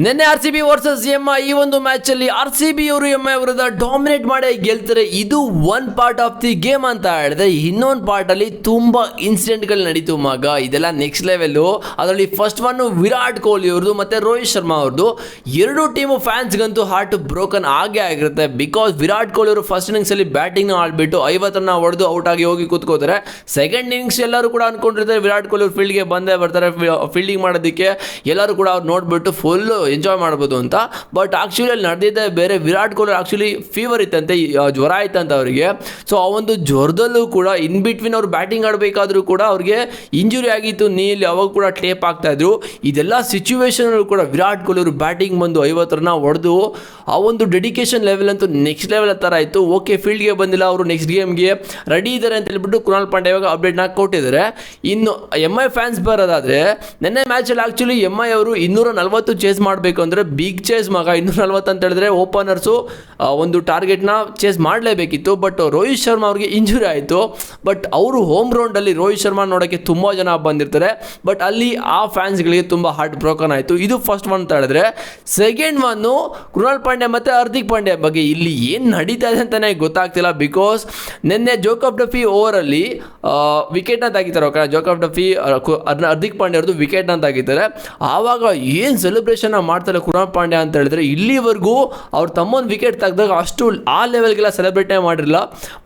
ನಿನ್ನೆ RCB versus MI ಈ ಒಂದು ಮ್ಯಾಚ್ ಅಲ್ಲಿ RCB ಅವರು ಎಂಐ ವಿರುದ್ಧ ಡಾಮಿನೇಟ್ ಮಾಡಿ ಗೆಲ್ತಾರೆ. ಇದು one part of the game ಅಂತ ಹೇಳಿದ್ರೆ, ಇನ್ನೊಂದು ಪಾರ್ಟ್ ಅಲ್ಲಿ ತುಂಬಾ ಇನ್ಸಿಡೆಂಟ್ಗಳು ನಡೀತು ಮಗ. ಇದೆಲ್ಲ ನೆಕ್ಸ್ಟ್ ಲೆವೆಲ್. ಅದರಲ್ಲಿ ಫಸ್ಟ್ ಒನ್ ವಿರಾಟ್ ಕೊಹ್ಲಿ ಅವ್ರದ್ದು ಮತ್ತೆ ರೋಹಿತ್ ಶರ್ಮಾ ಅವ್ರದ್ದು. ಎರಡು ಟೀಮು ಫ್ಯಾನ್ಸ್ಗಂತೂ ಹಾರ್ಟ್ ಬ್ರೋಕನ್ ಆಗೇ ಆಗಿರುತ್ತೆ. ಬಿಕಾಸ್ ವಿರಾಟ್ ಕೊಹ್ಲಿ ಅವರು ಫಸ್ಟ್ ಇನ್ನಿಂಗ್ಸ್ ಅಲ್ಲಿ ಬ್ಯಾಟಿಂಗ್ ಆಡ್ಬಿಟ್ಟು 50 ರನ್ ಹೊಡೆದು ಔಟ್ ಆಗಿ ಹೋಗಿ ಕೂತ್ಕೋತಾರೆ. ಸೆಕೆಂಡ್ ಇನ್ನಿಂಗ್ಸ್ ಎಲ್ಲರೂ ಕೂಡ ಅನ್ಕೊಂಡಿರ್ತಾರೆ ವಿರಾಟ್ ಕೊಹ್ಲಿ ಅವರು ಫೀಲ್ಡ್ಗೆ ಬಂದೇ ಬರ್ತಾರೆ ಫೀಲ್ಡಿಂಗ್ ಮಾಡೋದಕ್ಕೆ. ಎಲ್ಲರೂ ಕೂಡ ಅವ್ರು ನೋಡ್ಬಿಟ್ಟು ಫುಲ್ ಎಂಜಾಯ್ ಮಾಡ್ಬೋದು ಅಂತ. ಬಟ್ ಆಕ್ಚುಲಿ ಅಲ್ಲಿ ನಡೆದಿದ್ದೆ ಬೇರೆ. ವಿರಾಟ್ ಕೊಹ್ಲಿ ಆಕ್ಚುಲಿ ಫೀವರ್ ಇತ್ತಂತೆ, ಜ್ವರ ಇತ್ತಂತೆ ಅವರಿಗೆ. ಸೊ ಆ ಒಂದು ಜ್ವರದಲ್ಲೂ ಕೂಡ ಇನ್ ಬಿಟ್ವೀನ್ ಅವ್ರು ಬ್ಯಾಟಿಂಗ್ ಆಡಬೇಕಾದ್ರೂ ಕೂಡ ಅವ್ರಿಗೆ ಇಂಜುರಿ ಆಗಿತ್ತು ನೀಲಿ, ಅವಾಗ ಕೂಡ ಟೇಪ್ ಆಗ್ತಾ ಇದ್ರು. ಇದೆಲ್ಲ ಸಿಚುವೇಶನ್ ಕೂಡ ವಿರಾಟ್ ಕೊಹ್ಲಿ ಅವರು ಬ್ಯಾಟಿಂಗ್ ಬಂದು 50 ರನ್ ಹೊಡೆದು ಆ ಒಂದು ಡೆಡಿಕೇಶನ್ ಲೆವೆಲ್ ಅಂತೂ ನೆಕ್ಸ್ಟ್ ಲೆವೆಲ್ ಥರ ಆಯಿತು. ಓಕೆ, ಫೀಲ್ಡ್ಗೆ ಬಂದಿಲ್ಲ, ಅವರು ನೆಕ್ಸ್ಟ್ ಗೇಮ್ಗೆ ರೆಡಿ ಇದ್ದಾರೆ ಅಂತ ಹೇಳ್ಬಿಟ್ಟು ಕೃಣಾಲ್ ಪಾಂಡ್ಯ ಇವಾಗ ಅಪ್ಡೇಟ್ನ ಕೊಟ್ಟಿದ್ದಾರೆ. ಇನ್ನು ಎಂಐ ಫ್ಯಾನ್ಸ್ ಬರೋದಾದರೆ, ನಿನ್ನೆ ಮ್ಯಾಚಲ್ಲಿ ಆ್ಯಕ್ಚುಲಿ ಎಂಐ ಅವರು 240 ಚೇಸ್ ಮಾಡಬೇಕು ಅಂದರೆ ಬಿಗ್ ಚೇಸ್ ಮಗ. 240 ಅಂತ ಹೇಳಿದ್ರೆ ಓಪನರ್ಸು ಒಂದು ಟಾರ್ಗೆಟ್ನ ಚೇಸ್ ಮಾಡಲೇಬೇಕಿತ್ತು. ಬಟ್ ರೋಹಿತ್ ಶರ್ಮಾ ಅವ್ರಿಗೆ ಇಂಜುರಿ ಆಯಿತು. ಬಟ್ ಅವರು ಹೋಮ್ ಗ್ರೌಂಡಲ್ಲಿ ರೋಹಿತ್ ಶರ್ಮಾ ನೋಡೋಕ್ಕೆ ತುಂಬ ಜನ ಬಂದಿರ್ತಾರೆ. ಬಟ್ ಅಲ್ಲಿ ಆ ಫ್ಯಾನ್ಸ್ಗಳಿಗೆ ತುಂಬ ಹಾರ್ಟ್ ಬ್ರೋಕನ್ ಆಯಿತು. ಇದು ಫಸ್ಟ್ ಒನ್ ಅಂತ ಹೇಳಿದ್ರೆ. ಸೆಕೆಂಡ್ ಒನ್ನು ಕೃಣಾಲ್ ಪಾಂಡ್ಯ ಮತ್ತು ಹಾರ್ದಿಕ್ ಪಾಂಡ್ಯ ಬಗ್ಗೆ ಇಲ್ಲಿ ಏನು ನಡೀತಾ ಇದೆ ಅಂತಲೇ ಗೊತ್ತಾಗ್ತಿಲ್ಲ. ಬಿಕಾಸ್ ನಿನ್ನೆ ಜೋಕಬ್ ಡಫಿ ಓವರಲ್ಲಿ ವಿಕೆಟ್ನ ತೆಗಿತಾರೆ. ಓಕೆ, ಜೋಕಬ್ ಡಫಿ ಹಾರ್ದಿಕ್ ಪಾಂಡ್ಯ ಅವ್ರದ್ದು ವಿಕೆಟ್ನ ತೆಗಿತಾರೆ. ಆವಾಗ ಏನು ಸೆಲೆಬ್ರೇಷನ್ ಮಾಡ್ತಾರೆ ಕೃಣಾಲ್ ಪಾಂಡ್ಯ ಅಂತ ಹೇಳಿದ್ರೆ, ಇಲ್ಲಿವರೆಗೂ ಅವ್ರ ತಮ್ಮೊಂದು ವಿಕೆಟ್ ತೆಗೆದಾಗ ಅಷ್ಟು ಆ ಲೆವೆಲ್ಗೆಲ್ಲ ಸೆಲೆಬ್ರೇಟೇ ಮಾಡಿರಲಿಲ್ಲ.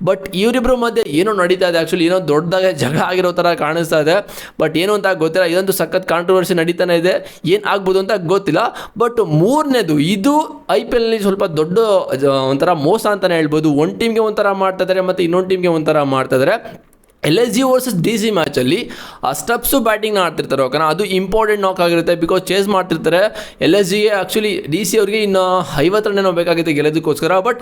ಬಟ್ ಇವರಿಬ್ಬರ ಮಧ್ಯೆ ಏನೋ ನಡೀತಾ ಇದೆ. ಆ್ಯಕ್ಚುಲಿ ಏನೋ ದೊಡ್ಡದಾಗೆ ಜಗಳ ಆಗಿರೋ ಥರ ಕಾಣಿಸ್ತಾ ಇದೆ. ಬಟ್ ಏನು ಅಂತ ಗೊತ್ತಿಲ್ಲ. ಇದೊಂದು ಸಖತ್ ಕಾಂಟ್ರವರ್ಸಿ ನಡೀತಾನೆ ಇದೆ. ಏನು ಆಗ್ಬೋದು ಅಂತ ಗೊತ್ತಿಲ್ಲ. ಬಟ್ ಮೂರನೇದು, ಇದು IPL ಸ್ವಲ್ಪ ದೊಡ್ಡ ಒಂಥರ ಮೋಸ ಅಂತಲೇ ಹೇಳ್ಬೋದು. ಒಂದು ಟೀಮ್ಗೆ ಒಂಥರ ಮಾಡ್ತಾ ಇದ್ದಾರೆ ಮತ್ತು ಇನ್ನೊಂದು ಟೀಮ್ಗೆ ಒಂಥರ ಮಾಡ್ತಾ ಇದ್ದಾರೆ. LSG ವರ್ಸಸ್ DC ಮ್ಯಾಚಲ್ಲಿ ಸ್ಟಬ್ಸು ಬ್ಯಾಟಿಂಗ್ ಆಡ್ತಿರ್ತಾರೆ. ಓಕೆನಾ, ಅದು ಇಂಪಾರ್ಟೆಂಟ್ ನಾಕ್ ಆಗಿರುತ್ತೆ. ಬಿಕಾಸ್ ಚೇಸ್ ಮಾಡ್ತಿರ್ತಾರೆ. LSGಗೆ ಆ್ಯಕ್ಚುಲಿ DC ಅವ್ರಿಗೆ ಇನ್ನು 50 ರನ್ ಏನೋ ಬೇಕಾಗಿತ್ತು ಗೆಲ್ಲೋದಕ್ಕೋಸ್ಕರ. ಬಟ್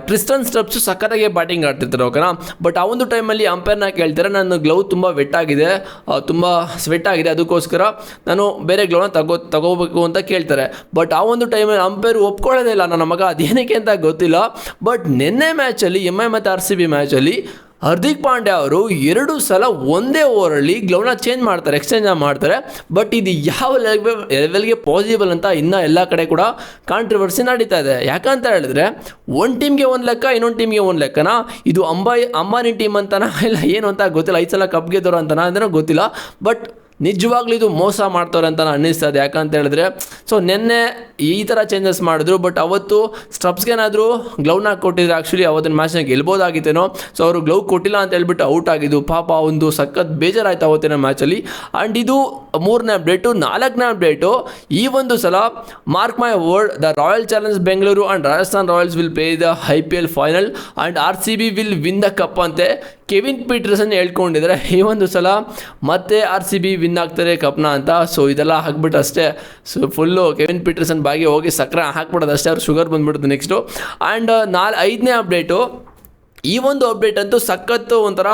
ಟ್ರಿಸ್ಟನ್ ಸ್ಟಬ್ಸು ಸಖತ್ತಾಗಿ ಬ್ಯಾಟಿಂಗ್ ಆಡ್ತಿರ್ತಾರೆ. ಓಕೆನಾ, ಬಟ್ ಆ ಒಂದು ಟೈಮಲ್ಲಿ ಅಂಪೈರ್ನ ಕೇಳ್ತಾರೆ, ನನ್ನ ಗ್ಲೌ ತುಂಬ ವೆಟ್ ಆಗಿದೆ, ತುಂಬ ಸ್ವೆಟ್ ಆಗಿದೆ, ಅದಕ್ಕೋಸ್ಕರ ನಾನು ಬೇರೆ ಗ್ಲೌನ ತಗೋಬೇಕು ಅಂತ ಕೇಳ್ತಾರೆ. ಬಟ್ ಆ ಒಂದು ಟೈಮಲ್ಲಿ ಅಂಪೈರ್ ಒಪ್ಕೊಳ್ಳೋದೇ ಇಲ್ಲ. ನನ್ನ ಮಗ ಅದೇನಕ್ಕೆ ಅಂತ ಗೊತ್ತಿಲ್ಲ. ಬಟ್ ನಿನ್ನೆ ಮ್ಯಾಚಲ್ಲಿ MI ಮತ್ತು RCB ಮ್ಯಾಚಲ್ಲಿ ಹಾರ್ದಿಕ್ ಪಾಂಡ್ಯ ಅವರು 2 ಸಲ ಒಂದೇ ಓವರಲ್ಲಿ ಗ್ಲೌನ ಚೇಂಜ್ ಮಾಡ್ತಾರೆ, ಎಕ್ಸ್ಚೇಂಜ್ ಮಾಡ್ತಾರೆ. ಬಟ್ ಇದು ಯಾವ ಲೆವೆಲ್ಗೆ ಪಾಸಿಬಲ್ ಅಂತ ಇನ್ನೂ ಎಲ್ಲ ಕಡೆ ಕೂಡ ಕಾಂಟ್ರವರ್ಸಿ ನಡೀತಾ ಇದೆ. ಯಾಕಂತ ಹೇಳಿದ್ರೆ, ಒಂದು ಟೀಮ್ಗೆ ಒಂದು ಲೆಕ್ಕ, ಇನ್ನೊಂದು ಟೀಮ್ಗೆ ಒಂದು ಲೆಕ್ಕನಾ. ಇದು ಅಂಬಾನಿ ಟೀಮ್ ಅಂತನಾ ಇಲ್ಲ ಏನು ಅಂತ ಗೊತ್ತಿಲ್ಲ. 5 ಸಲ ಕಪ್ ಗೆದ್ದವರು ಅಂತನಾ ಅಂದ್ರೆ ಗೊತ್ತಿಲ್ಲ. ಬಟ್ ನಿಜವಾಗ್ಲೂ ಇದು ಮೋಸ ಮಾಡ್ತಾರೆ ಅಂತ ಅನ್ನಿಸ್ತಾ ಇದೆ. ಯಾಕಂತ ಹೇಳಿದ್ರೆ, ಸೊ ನಿನ್ನೆ ಈ ಥರ ಚೇಂಜಸ್ ಮಾಡಿದ್ರು. ಬಟ್ ಅವತ್ತು ಸ್ಟಬ್ಸ್ಗೇನಾದರೂ ಗ್ಲೌನ ಕೊಟ್ಟಿದ್ರೆ ಆ್ಯಕ್ಚುಲಿ ಅವತ್ತಿನ ಮ್ಯಾಚ್ನ ಗೆಲ್ಬೋದಾಗಿತ್ತೇನೋ. ಸೊ ಅವರು ಗ್ಲೌ ಕೊಟ್ಟಿಲ್ಲ ಅಂತ ಹೇಳ್ಬಿಟ್ಟು ಔಟ್ ಆಗಿದ್ದು. ಪಾಪ ಒಂದು ಸಖತ್ ಬೇಜಾರಾಯಿತು ಅವತ್ತಿನ ಮ್ಯಾಚಲ್ಲಿ. ಆ್ಯಂಡ್ ಇದು 3ನೇ ಅಪ್ಡೇಟು. 4ನೇ ಅಪ್ಡೇಟು, ಈ ಒಂದು ಸಲ mark my word, the royal Challengers Bengaluru and Rajasthan Royals will play the IPL final and RCB will win the cup ಅಂತೆ ಕೆವಿನ್ ಪೀಟರ್ಸನ್ ಹೇಳ್ಕೊಂಡಿದ್ದಾರೆ. ಈ ಒಂದು ಸಲ ಮತ್ತೆ RCB ವಿನ್ ಆಗ್ತಾರೆ ಕಪ್ನ ಅಂತ. ಸೊ ಇದೆಲ್ಲ ಹಾಕ್ಬಿಟ್ಟು ಅಷ್ಟೇ, ಸೊ ಫುಲ್ಲು ಕೆವಿನ್ ಪೀಟರ್ಸನ್ ಬಾಗಿ ಹೋಗಿ ಸಕ್ಕರೆ ಹಾಕ್ಬಿಡೋದು ಅಷ್ಟೇ, ಅವ್ರು ಶುಗರ್ ಬಂದ್ಬಿಡ್ತು ನೆಕ್ಸ್ಟು. ಆ್ಯಂಡ್ 5ನೇ ಅಪ್ಡೇಟು, ಈ ಒಂದು ಅಪ್ಡೇಟ್ ಅಂತೂ ಸಖತ್ತು ಒಂಥರ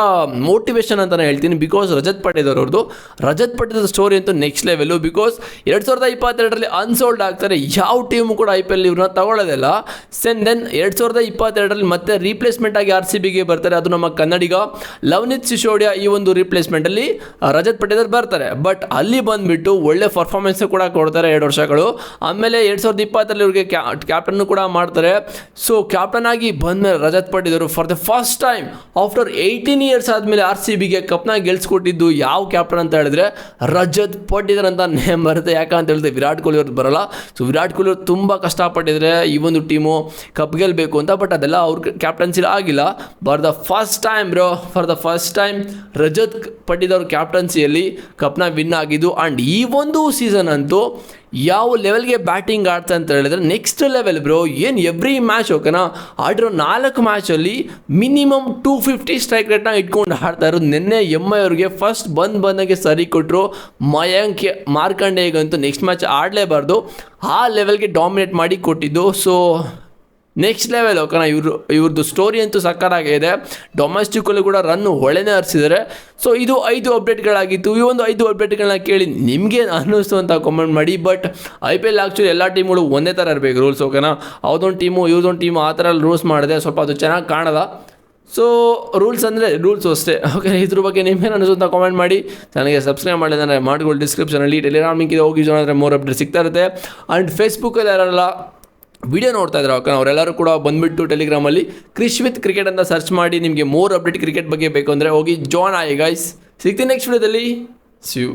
ಮೋಟಿವೇಶನ್ ಅಂತಲೇ ಹೇಳ್ತೀನಿ. ಬಿಕಾಸ್ ರಜತ್ ಪಾಟೀದಾರ್ ಅವ್ರದ್ದು ಸ್ಟೋರಿ ಅಂತೂ ನೆಕ್ಸ್ಟ್ ಲೆವೆಲು. ಬಿಕಾಸ್ 2022ರಲ್ಲಿ ಅನ್ಸೋಲ್ಡ್ ಆಗ್ತಾರೆ. ಯಾವ ಟೀಮು ಕೂಡ IPL ಇವ್ರನ್ನ ತಗೊಳ್ಳೋದಿಲ್ಲ. ದೆನ್ 2022ರಲ್ಲಿ ಮತ್ತೆ ರೀಪ್ಲೇಸ್ಮೆಂಟ್ ಆಗಿ RCBಗೆ ಬರ್ತಾರೆ. ಅದು ನಮ್ಮ ಕನ್ನಡಿಗ ಲವನಿತ್ ಸಿಸೋಡಿಯಾ ಈ ಒಂದು ರೀಪ್ಲೇಸ್ಮೆಂಟಲ್ಲಿ ರಜತ್ ಪಾಟೀದಾರ್ ಬರ್ತಾರೆ. ಬಟ್ ಅಲ್ಲಿ ಬಂದುಬಿಟ್ಟು ಒಳ್ಳೆ ಪರ್ಫಾರ್ಮೆನ್ಸ್ ಕೂಡ ಕೊಡ್ತಾರೆ 2 ವರ್ಷಗಳು. ಆಮೇಲೆ 2020ರಲ್ಲಿ ಇವ್ರಿಗೆ ಕ್ಯಾಪ್ಟನ್ನು ಕೂಡ ಮಾಡ್ತಾರೆ. ಸೊ ಕ್ಯಾಪ್ಟನ್ ಆಗಿ ಬಂದಮೇಲೆ Rajat Patidar for the first time after 18 years ಆದಮೇಲೆ RCBಗೆ ಕಪ್ನ ಗೆಲ್ಸ್ಕೊಟ್ಟಿದ್ದು ಯಾವ ಕ್ಯಾಪ್ಟನ್ ಅಂತ ಹೇಳಿದ್ರೆ ರಜತ್ ಪಾಟೀದಾರ್ ಅಂತ ನೇಮ್ ಬರುತ್ತೆ. ಯಾಕಂತ ಹೇಳಿದ್ರೆ ವಿರಾಟ್ ಕೊಹ್ಲಿ ಅವ್ರದ್ದು ಬರಲ್ಲ. ಸೊ ವಿರಾಟ್ ಕೊಹ್ಲಿ ಅವರು ತುಂಬ ಕಷ್ಟಪಟ್ಟಿದ್ದಾರೆ ಈ ಒಂದು ಟೀಮು ಕಪ್ ಗೆಲ್ಲಬೇಕು ಅಂತ. ಬಟ್ ಅದೆಲ್ಲ ಅವ್ರ ಕ್ಯಾಪ್ಟನ್ಸಿ ಆಗಿಲ್ಲ. For the first time Rajat Patidar ಕ್ಯಾಪ್ಟನ್ಸಿಯಲ್ಲಿ ಕಪ್ನ ವಿನ್ ಆಗಿದ್ದು. ಆ್ಯಂಡ್ ಈ ಒಂದು ಸೀಸನ್ ಅಂತೂ ಯಾವ ಲೆವೆಲ್ಗೆ ಬ್ಯಾಟಿಂಗ್ ಆಡ್ತಾ ಅಂತ ಹೇಳಿದ್ರೆ ನೆಕ್ಸ್ಟ್ ಲೆವೆಲ್ ಬ್ರೋ. ಏನು ಎವ್ರಿ ಮ್ಯಾಚ್ ಓಕೆನಾ, ಆಡಿರೋ 4 ಮ್ಯಾಚಲ್ಲಿ ಮಿನಿಮಮ್ 250 ಸ್ಟ್ರೈಕ್ ರೇಟ್ನ ಇಟ್ಕೊಂಡು ಆಡ್ತಾ ಇರೋದು. ನಿನ್ನೆ MI ಅವ್ರಿಗೆ ಫಸ್ಟ್ ಬಂದಾಗೆ ಸರಿ ಕೊಟ್ಟರು. ಮಯಾಂಕ್ ಮಾರ್ಕಂಡೇಗಂತೂ ನೆಕ್ಸ್ಟ್ ಮ್ಯಾಚ್ ಆಡಲೇಬಾರ್ದು, ಆ ಲೆವೆಲ್ಗೆ ಡಾಮಿನೇಟ್ ಮಾಡಿ ಕೊಟ್ಟಿದ್ದು. ಸೊ ನೆಕ್ಸ್ಟ್ ಲೆವೆಲ್ ಓಕೆನಾ. ಇವ್ರದ್ದು ಸ್ಟೋರಿ ಅಂತೂ ಸಕ್ಕತ್ತಾಗಿದೆ. ಡೊಮೆಸ್ಟಿಕಲ್ಲೂ ಕೂಡ ಹೊಳೆನೇ ಹರಿಸಿದ್ದಾರೆ. ಸೊ ಇದು 5 ಅಪ್ಡೇಟ್ಗಳಾಗಿತ್ತು. ಈ ಒಂದು 5 ಅಪ್ಡೇಟ್ಗಳನ್ನ ಕೇಳಿ ನಿಮಗೆ ಅನ್ನಿಸ್ತು ಅಂತ ಕಾಮೆಂಟ್ ಮಾಡಿ. ಬಟ್ IPL ಆ್ಯಕ್ಚುಲಿ ಎಲ್ಲ ಟೀಮ್ಗಳು ಒಂದೇ ಥರ ಇರಬೇಕು ರೂಲ್ಸ್ ಓಕೆನಾ. ಯಾವುದೊಂದು ಟೀಮು ಇವ್ರದೊಂದು ಟೀಮು ಆ ಥರ ರೂಲ್ಸ್ ಮಾಡಿದೆ ಸ್ವಲ್ಪ ಅದು ಚೆನ್ನಾಗಿ ಕಾಣಲ್ಲ. ಸೊ ರೂಲ್ಸ್ ಅಂದರೆ ರೂಲ್ಸು ಅಷ್ಟೇ. ಓಕೆ, ಇದ್ರ ಬಗ್ಗೆ ನಿಮ್ಗೇನು ಅನಿಸುತ್ತಾ ಕಾಮೆಂಟ್ ಮಾಡಿ. ನನಗೆ ಸಬ್ಸ್ಕ್ರೈಬ್ ಮಾಡಿದ್ರೆ ಮಾಡ್ಕೊಳ್ಳಿ. ಡಿಸ್ಕ್ರಿಪ್ಷನಲ್ಲಿ ಟೆಲಿಗ್ರಾಮ್ ಲಿಂಕ್ ಇದೆ, ಹೋಗಿ ಜಾಯ್ನ್ ಆದರೆ ಮೋರ್ ಅಪ್ಡೇಟ್ ಸಿಗ್ತಾ ಇರುತ್ತೆ. ಆ್ಯಂಡ್ ಫೇಸ್ಬುಕ್ಕಲ್ಲಿ ಯಾರೆಲ್ಲ ವಿಡಿಯೋ ನೋಡ್ತಾ ಇದ್ದಾರೆ ಓಕೆ, ಅವರೆಲ್ಲರೂ ಕೂಡ ಬಂದುಬಿಟ್ಟು ಟೆಲಿಗ್ರಾಮಲ್ಲಿ ಕ್ರಿಶ್ ವಿತ್ ಕ್ರಿಕೆಟ್ ಅಂತ ಸರ್ಚ್ ಮಾಡಿ ನಿಮಗೆ ಮೋರ್ ಅಪ್ಡೇಟ್ ಕ್ರಿಕೆಟ್ ಬಗ್ಗೆ ಬೇಕು ಅಂದರೆ ಹೋಗಿ ಜಾಯ್ನ್ ಆಗಿ ಗೈಸ್. ಸಿಗ್ತೀನಿ ನೆಕ್ಸ್ಟ್ ವಿಡಿಯೋದಲ್ಲಿ. See you.